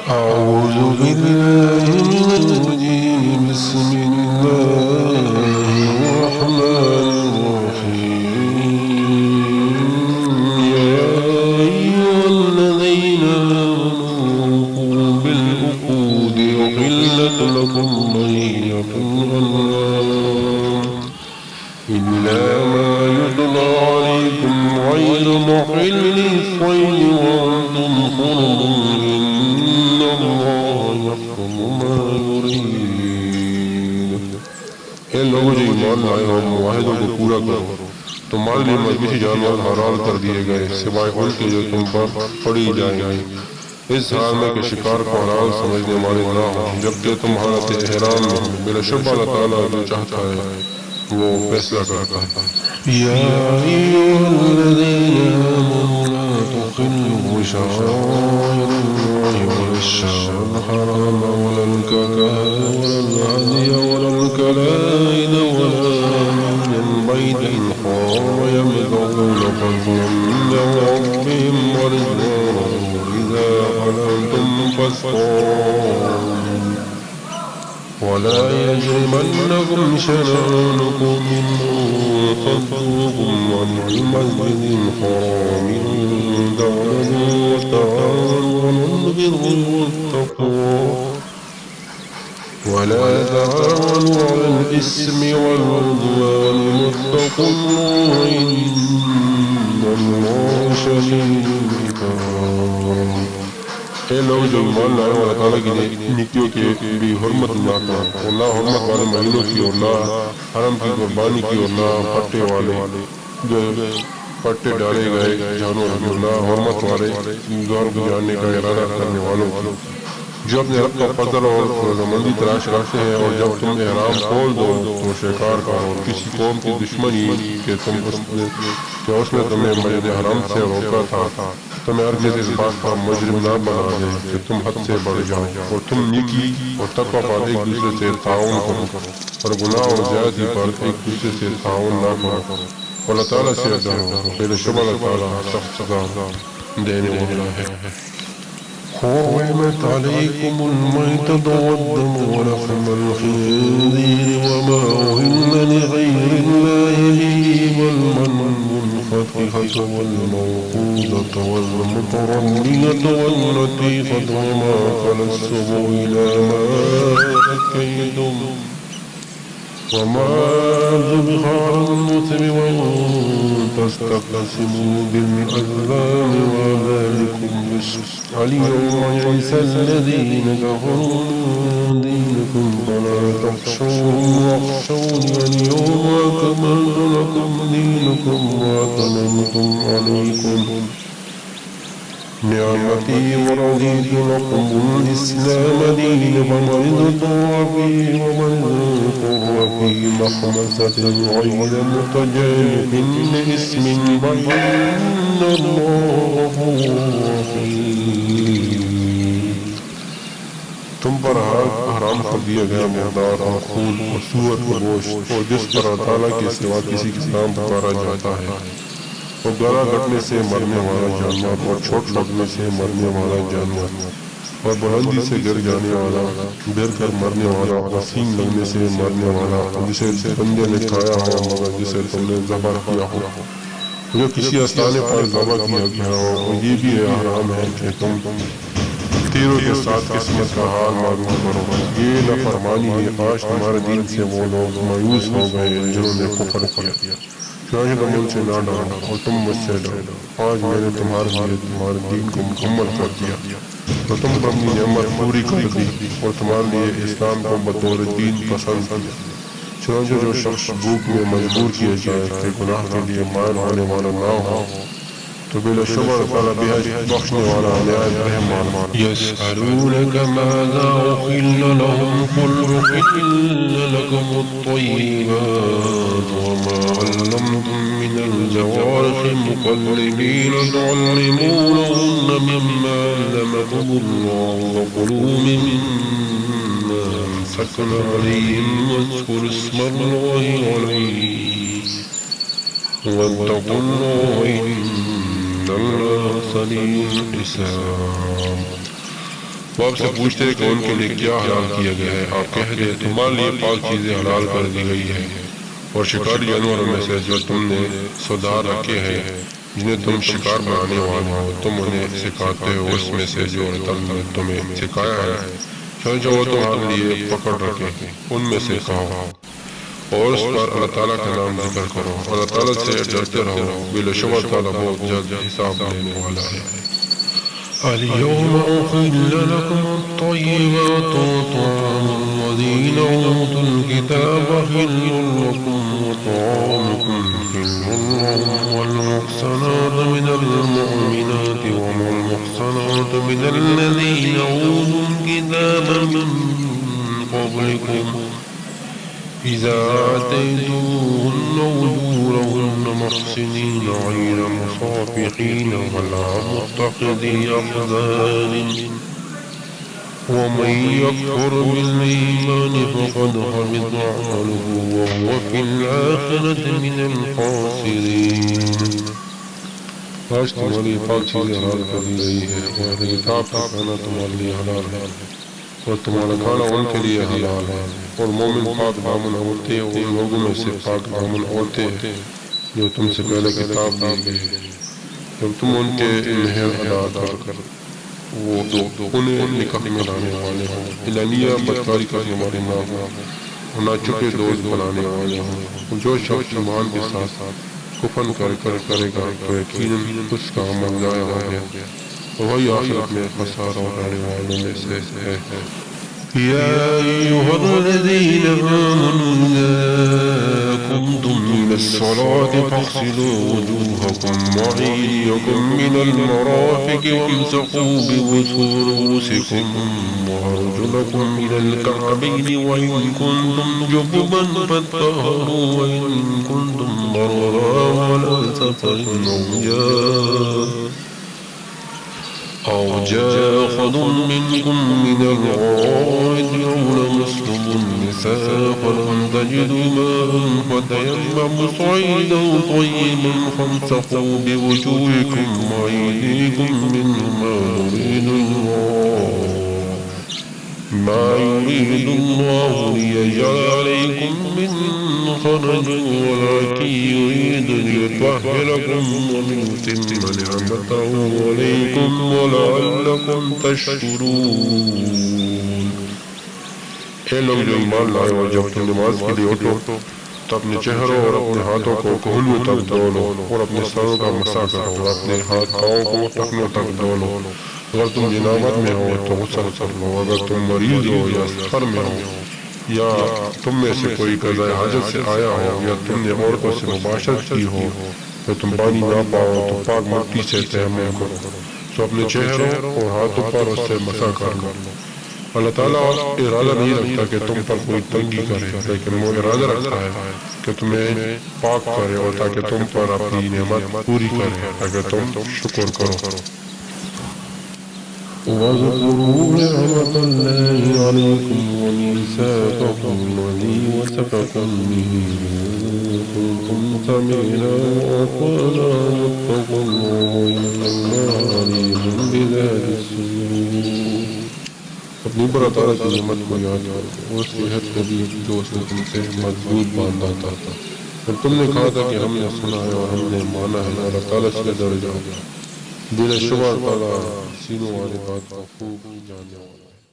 أعوذ بالله من الرجيم. بسم الله الرحمن الرحيم. يا أيها الذين آمنوا بالعقود أحلت لكم بهيمة الأنعام إلا ما يتلى عليكم غير محل الصيد وأنتم حرم إن الله يحكم ما يريد. اے لوگوں جو ایمان لائے ہو معاہدوں کو پورا کرو. تمہارے لیے مذبحی جانور حلال کر دیے گئے سوائے ان کے جو تم پر پڑی جائیں گے، اس حال میں کہ شکار کو حلال سمجھنے والے نہ ہو جبکہ تم حالت احرام میں ہو. بلا شبہ اللہ تعالیٰ جو چاہتا ہے وہ فیصلہ کرتا ہے. یا ایھا الذین آمنوا لا تحلوا شعائر اللہ ولا الشهر الحرام ولا الهدي ولا القلائد ولا من البيت الحرام يبتغون فضلا من ربهم ورضوانا وإذا حللتم فاصطادوا ولا يجرمنكم شنآن قوم أن صدوكم عن المسجد الحرام أن تعتدوا وتعاونوا على البر والتقوى ولا تعاونوا على الإثم والعدوان واتقوا الله إن الله شديد العقاب. اے لوگ جو ایمان لائے اور اللہ تعالیٰ کی نیکیوں کے بھی حرمت نہ کرو اور نہ حرمت والے مہینوں کی اور نہ حرم کی قربانی کی اور نہ پٹے والے جو پٹے ڈالے گئے جانور کی اور نہ حرمت والے گھر گزارنے کا ارادہ کرنے والوں کی جو اپنے رب کا فضل اور رضامندی تلاش کرتے ہیں. اور جب تم احرام کھول دو تو شکار کرو اور کسی قوم کی دشمنی کہ اس نے تمہیں مسجد حرام سے روکا تھا تمہیں ہرگز اس بات کا مجرم نہ بنا دے کہ تم حد سے بڑھ جاؤ. اور تم نیکی اور تقویٰ پر ایک دوسرے سے تعاون کرو اور گناہ اور زیادتی پر ایک دوسرے سے تعاون نہ کرو. اللہ تعالیٰ سے ڈرو، بے شبہ اللہ تعالیٰ سخت سزا دینے والا ہے. حرمت عليكم الميتة والدم ولحم الخنزير وما أهل لغير الله به والمنخنقة والموقوذة والمتردية والنطيحة وما أكل السبع إلا ما ذكيتم وما ذبح على النصب وأن تستقسموا بالأزلام وذلكم فسق. اليوم يئس الذين كفروا من دينكم فلا تخشوهم واخشوني اليوم أكملت لكم دينكم وأتممت عليكم نعمتي ورضيت لكم الإسلام دينا فمن اضطر في مخمصة غير متجانف لإثم فإن الله غفور رحيم. تم پر حرام کر دیا گیا مردار اور خون اور سور کا گوشت اور جس پر اللہ تعالیٰ کے سوا کسی کا نام پکارا جاتا ہے اور گلا کٹنے سے مرنے والا جانور اور چھوٹ لگنے سے مرنے والا جانور اور بلندی سے گر جانے والا گر کر مرنے والا اور سینگ لگنے سے مرنے والا جسے بندے نے کھایا ہو مگر جسے تم نے ذبح کیا ہو جو کسی آستانے پر ذبح کیا گیا ہو. اور یہ بھی حرام ہے کہ تم تیروں کے ساتھ قسمت کا حال معلوم کرو. یہ نافرمانی ہے. آج تمہارے دین سے وہ لوگ مایوس ہو گئے جنہوں نے کفر کیا. چنانچہ تم ان سے نہ ڈرو اور تم مجھ سے ڈرو. آج میں نے تمہارے لیے تمہارے دین کو مکمل کر دیا تو تم پر اپنی نعمت پوری کر دی اور تمہارے لیے اسلام کو بطور دین پسند کیا. چنانچہ جو شخص بھوک میں مجبور کیا جائے کہ گناہ کے لیے مائل ہونے والا نہ ہو تو بلا شبہ تعالیٰ بحج بخشنے والا نہایت رحم والا. يسألونك ماذا أحل لهم قل أحل لكم الطيبات وما علمتم من الجوارح مقلبين تعلمونهن مما علمكم الله وكلوا مما أمسكن عليهم واذكروا اسم الله عليه واتقوا الله إن الله سريع الحساب. وہ آپ سے پوچھتے ہیں کہ ان کے لیے کیا حلال کیا گیا ہے، آپ کہہ دیں تمہارے لیے پاک چیزیں حلال کر دی گئی ہے، اور شکاری جانوروں میں سے جو تم نے سودار رکھے ہیں جنہیں تم شکار بنانے والے ہو تم انہیں سکھاتے ہو اس میں سے جو اللہ تعالیٰ نے تمہیں سکھایا ہے، چنانچہ وہ تمہارے لیے پکڑ رکھے ان میں سے کھاؤ اور اس پر اللہ تعالیٰ کا نام ذکر کرو، اللہ تعالیٰ سے ڈرتے رہو، بلا شبہ تعالیٰ بہت جلد حساب لینے والا ہے۔ اليوم أحل لكم الطيبات وطعام الذين أوتوا الكتاب حل لكم وطعامكم حل لهم والمحصنات من المؤمنات والمحصنات من الذين أوتوا الكتاب من قبلكم إذا آتيتموهن أجورهن محسنين غير مصافحين ولا متخذي أخدان ومن يكفر بالإيمان فقد حبط عمله وهو في الآخرة من الخاسرين۔ آج تمہارے لیے پاک چیزیں حلال کر دی گئی ہے، اور کتاب کا کھانا تمہارے لیے حلال ہے اور تمہارا کھانا ان کے لیے حلال ہے، اور مومن پاک دامن عورتیں ان لوگوں میں سے پاک دامن عورتیں جو تم سے پہلے کتاب دی گئی، جب تم ان کے مہر ادا کر وہ انہیں نکاح میں لانے والے ہوں، اعلانیہ بدکاری کرنے والے نہ ہوں اور نہ چھپے دوست بنانے والے ہوں۔ جو شخص ایمان کے ساتھ کفن کرے گا تو یقیناً اس کا عمل ضائع ہو گیا، وہی آخرت میں خسارہ اٹھانے والوں میں سے ہے۔ يا أيها الذين آمنوا إذا قمتم إلى الصلاة فاغسلوا وجوهكم وأيديكم من المرافق وامسحوا برؤوسكم وأرجلكم إلى الكعبين وإن كنتم جنبا فاطهروا وإن كنتم مرضى وعلى سفر أو جاء أحد منكم من الغائط أو لمستم النساء فلم تجدوا ماء فتيمموا صعيدا طيبا فامسحوا بوجوهكم وأيديكم منه ما يريد الله ليجعل عليكم من حرج ولكن يريد ليطهركم ويتم نعمته عليكم ولعلكم تشكرون۔ اے لوگ جو ایمان لائے اور جب تم نماز کے لیے اٹھو تو اپنے چہروں اور اپنے ہاتھوں کو کہنوں تک دھو لو اور اپنے سروں کا مسح کرو اور اپنے ہاتھ پاؤں کو ٹخنوں تک دھو لو۔ اگر تم جنابت میں ہو تو غسل کر لو، اگر تم مریض ہو یا سفر میں ہو یا تم میں سے کوئی قضاء حاجت سے آیا ہو یا تم نے عورتوں سے مباشرت کی ہو تو تم پانی نہ پاؤ تو پاک مٹی سے تیمم کرو، تو اپنے چہروں اور ہاتھوں پر اس سے مسح کر لو۔ اللہ تعالیٰ ارادہ نہیں رکھتا کہ تم پر کوئی تنگی کرے، لیکن وہ ارادہ رکھتا ہے کہ تمہیں پاک کرے اور تاکہ تم پر اپنی نعمت پوری کرے تاکہ تم شکر کرو۔ واذكروا نعمة الله عليكم وميثاقه الذي وثقكم به إن كنتم سمعنا وأطعنا واتقوا الله إن الله عليم بذات الصدور۔ اپنی پر تعالیٰ کی نعمت کو یاد کرو، وہ صحت کبھی جو اس نے تم سے مضبوط باندھا تھا، اور تم نے کہا تھا کہ ہم نے سنا ہے اور ہم نے مانا ہے، اللہ تعالیٰ سے ڈر جاؤ، بلا شبہ تعالیٰ سینوں والے بات کو خوب جاننے والا ہے۔